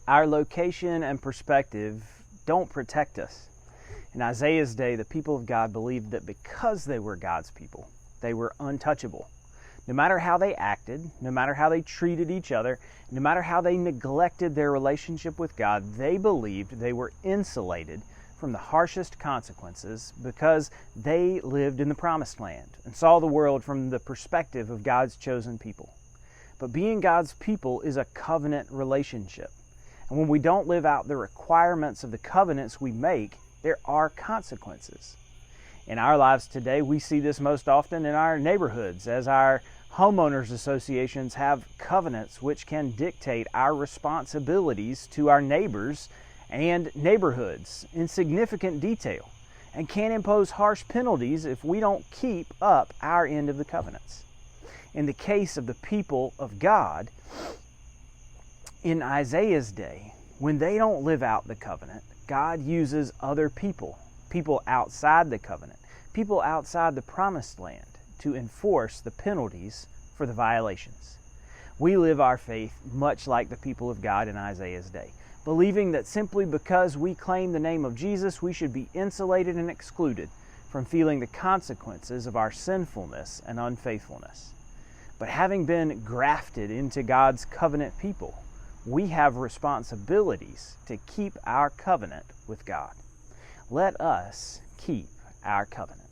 Our location and perspective don't protect us. In Isaiah's day, the people of God believed that because they were God's people, they were untouchable. No matter how they acted, no matter how they treated each other, no matter how they neglected their relationship with God, they believed they were insulated from the harshest consequences because they lived in the Promised Land and saw the world from the perspective of God's chosen people. But being God's people is a covenant relationship. And when we don't live out the requirements of the covenants we make, there are consequences. In our lives today, we see this most often in our neighborhoods, as our homeowners associations have covenants which can dictate our responsibilities to our neighbors and neighborhoods in significant detail, and can impose harsh penalties if we don't keep up our end of the covenants. In the case of the people of God, in Isaiah's day, when they don't live out the covenant, God uses other people outside the covenant, people outside the Promised Land, to enforce the penalties for the violations. We live our faith much like the people of God in Isaiah's day, believing that simply because we claim the name of Jesus, we should be insulated and excluded from feeling the consequences of our sinfulness and unfaithfulness. But having been grafted into God's covenant people, we have responsibilities to keep our covenant with God. Let us keep our covenant.